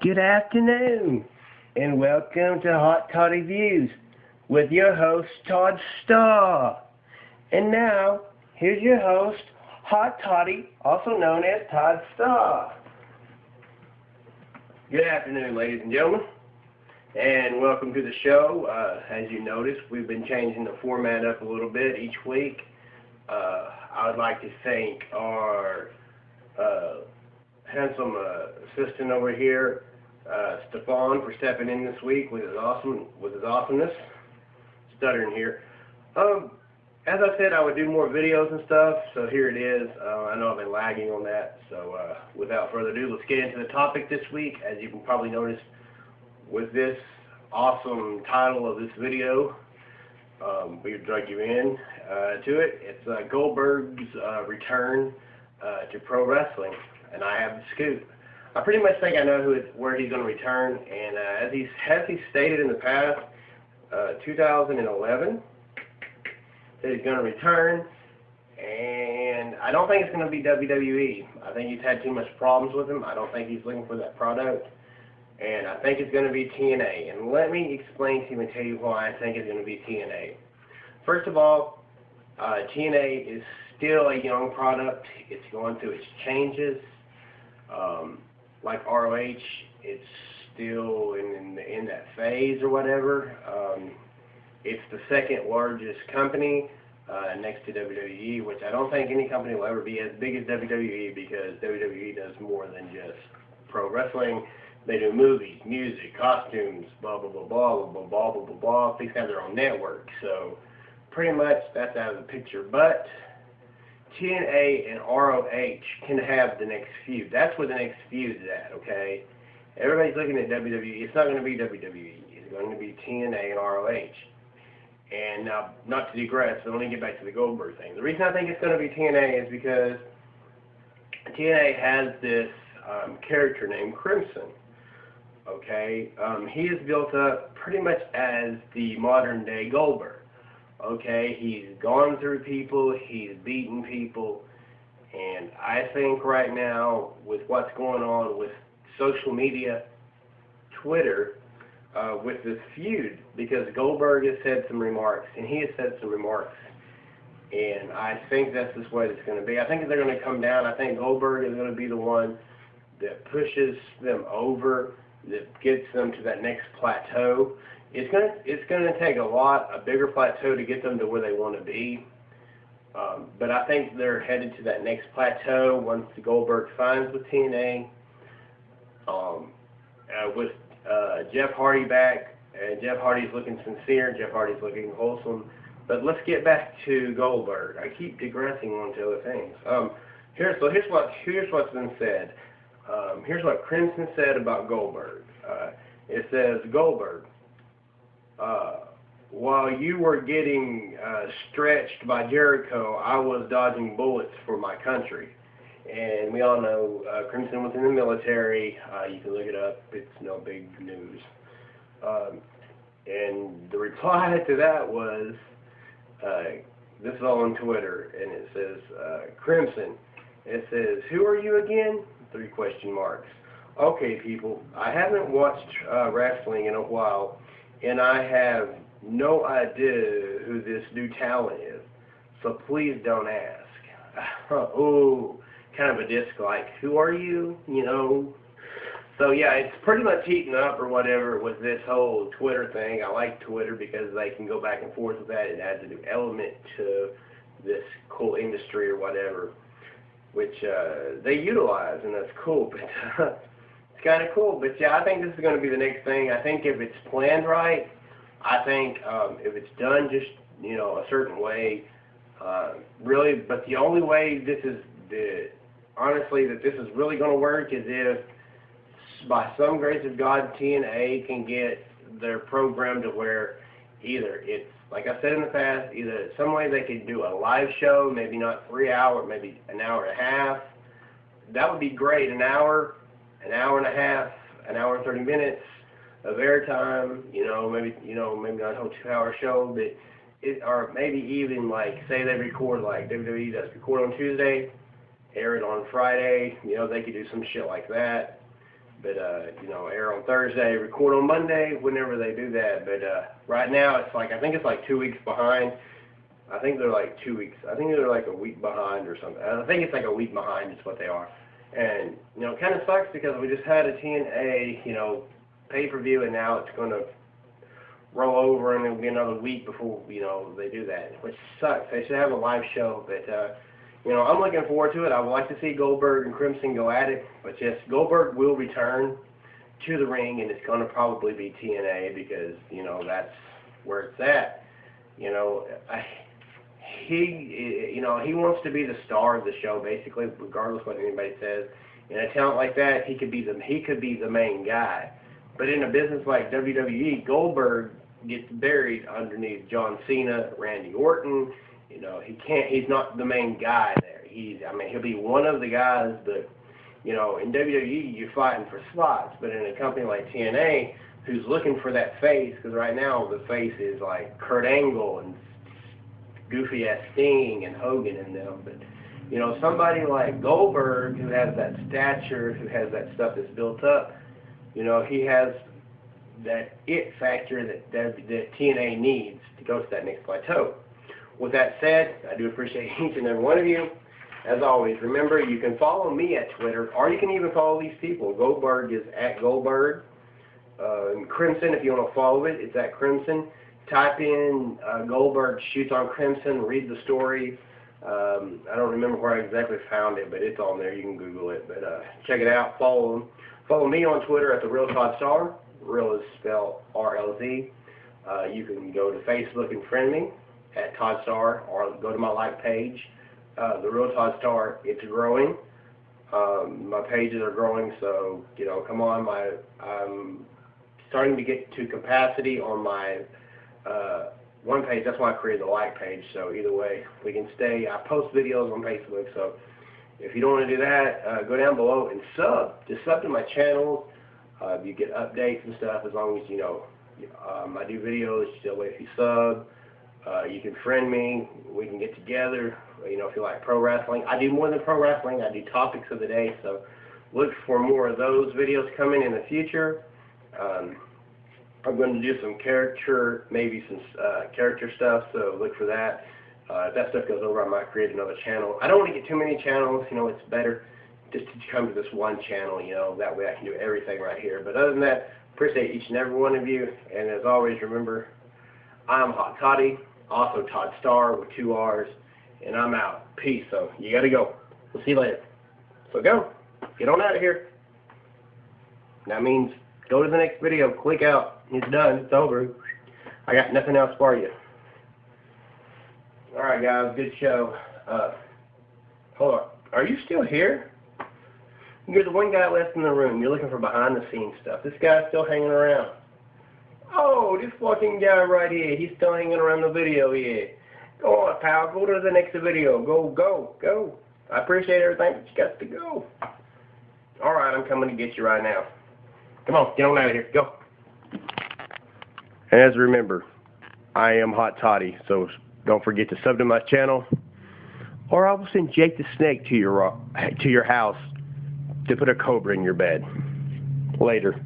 Good afternoon, and welcome to Hot Toddy Views with your host, Todd Starr. And now, here's your host, Hot Toddy, also known as Todd Starr. Good afternoon, ladies and gentlemen, and welcome to the show. As you noticed, we've been changing the format up a little bit each week. I would like to thank our handsome assistant over here, Stefan, for stepping in this week with his awesomeness. Stuttering here. As I said, I would do more videos and stuff, so here it is. I know I've been lagging on that, so without further ado, let's get into the topic this week. As you can probably notice with this awesome title of this video, we drug you in to it. It's Goldberg's return to pro wrestling, and I have the scoop. I pretty much think I know where he's going to return, and as he stated in the past, 2011, that he's going to return, and I don't think it's going to be WWE. I think he's had too much problems with him. I don't think he's looking for that product, and I think it's going to be TNA. And let me explain to you and tell you why I think it's going to be TNA. First of all, TNA is still a young product. It's going through its changes. Like ROH, it's still in that phase or whatever. It's the second largest company next to WWE, which I don't think any company will ever be as big as WWE, because WWE does more than just pro wrestling. They do movies, music, costumes, blah, blah, blah, blah, blah, blah, blah, blah, blah. They have their own network. So pretty much that's out of the picture. But TNA and ROH can have the next feud. That's where the next feud is at, okay? Everybody's looking at WWE. It's not going to be WWE. It's going to be TNA and ROH. And now, not to digress, but let me get back to the Goldberg thing. The reason I think it's going to be TNA is because TNA has this character named Crimson, okay? He is built up pretty much as the modern-day Goldberg. Okay, he's gone through people, he's beaten people, and I think right now, with what's going on with social media, Twitter, with this feud, because Goldberg has said some remarks, and he has said some remarks, and I think that's just what it's going to be. I think they're going to come down. I think Goldberg is going to be the one that pushes them over, that gets them to that next plateau. It's gonna take a bigger plateau to get them to where they want to be. But I think they're headed to that next plateau once the Goldberg signs with TNA. With Jeff Hardy back, and Jeff Hardy's looking sincere, Jeff Hardy's looking wholesome. But let's get back to Goldberg. I keep digressing on to other things. Here's what's been said. Here's what Crimson said about Goldberg. It says, Goldberg, while you were getting stretched by Jericho, I was dodging bullets for my country. And we all know Crimson was in the military. You can look it up. It's no big news. And the reply to that was, this is all on Twitter, and it says, Crimson, it says, who are you again? 3 question marks. Okay, people, I haven't watched wrestling in a while, and I have no idea who this new talent is, so please don't ask. Ooh, kind of a disc like, who are you? You know? So yeah, it's pretty much heating up or whatever with this whole Twitter thing. I like Twitter because they can go back and forth with that. It adds a new element to this cool industry or whatever, which they utilize, and that's cool. But it's kind of cool. But yeah, I think this is going to be the next thing. I think if it's planned right, I think if it's done just, you know, a certain way, really, but the only way this is, honestly, that this is really going to work is if, by some grace of God, TNA can get their program to where either it's, like I said in the past, either some way they could do a live show, maybe not 3 hours, maybe an hour and a half. That would be great. An hour and a half, an hour and 30 minutes of airtime, maybe not a whole 2-hour show, but or maybe even like, say they record, like WWE does, record on Tuesday, air it on Friday, they could do some shit like that. But, you know, air on Thursday, record on Monday, whenever they do that. But right now, it's like, I think it's like 2 weeks behind. I think they're like 2 weeks. I think they're like a week behind or something. I think it's like a week behind is what they are. And, you know, it kind of sucks because we just had a TNA, you know, pay-per-view, and now it's going to roll over and it'll be another week before, you know, they do that, which sucks. They should have a live show, but, you know, I'm looking forward to it. I would like to see Goldberg and Crimson go at it, but yes, Goldberg will return to the ring, and it's going to probably be TNA because, you know, that's where it's at. You know, he wants to be the star of the show, basically, regardless of what anybody says. In a talent like that, he could be the main guy. But in a business like WWE, Goldberg gets buried underneath John Cena, Randy Orton. You know, he's not the main guy there. He'll be one of the guys, but, you know, in WWE, you're fighting for slots. But in a company like TNA, who's looking for that face, because right now the face is like Kurt Angle and goofy-ass Sting and Hogan and them. But, you know, somebody like Goldberg, who has that stature, who has that stuff that's built up, you know, he has that it factor that TNA needs to go to that next plateau. With that said, I do appreciate each and every one of you. As always, remember, you can follow me at Twitter, or you can even follow these people. Goldberg is at Goldberg. And Crimson, if you want to follow it, it's at Crimson. Type in Goldberg shoots on Crimson, read the story. I don't remember where I exactly found it, but it's on there. You can Google it. But check it out. Follow them. Follow me on Twitter at @TheRealToddStar. Real is spelled RLZ. You can go to Facebook and friend me at Todd Star, or go to my like page, The Real Todd Star. It's growing. My pages are growing, so, you know, come on. I'm starting to get to capacity on my one page. That's why I created the like page. So either way, we can stay. I post videos on Facebook, so if you don't want to do that, go down below and sub. Just sub to my channel. You get updates and stuff as long as, you know, I do videos. That way, if you sub, you can friend me. We can get together. You know, if you like pro wrestling. I do more than pro wrestling. I do topics of the day. So look for more of those videos coming in the future. I'm going to do some character, maybe some character stuff, so look for that. If that stuff goes over, I might create another channel. I don't want to get too many channels. You know, it's better just to come to this one channel, you know. That way I can do everything right here. But other than that, appreciate each and every one of you. And as always, remember, I'm Hot Toddy, also Todd Star with 2 R's, and I'm out. Peace. So you got to go. We'll see you later. So go. Get on out of here. That means go to the next video. Click out. It's done. It's over. I got nothing else for you. All right, guys. Good show. Hold on. Are you still here? You're the one guy left in the room. You're looking for behind-the-scenes stuff. This guy's still hanging around. Oh, this fucking guy right here. He's still hanging around the video here. Go on, pal. Go to the next video. Go, go, go. I appreciate everything, but you got to go. All right, I'm coming to get you right now. Come on, get on out of here. Go. And as remember, I am Hot Toddy, so don't forget to sub to my channel, or I will send Jake the Snake to your house to put a cobra in your bed. Later.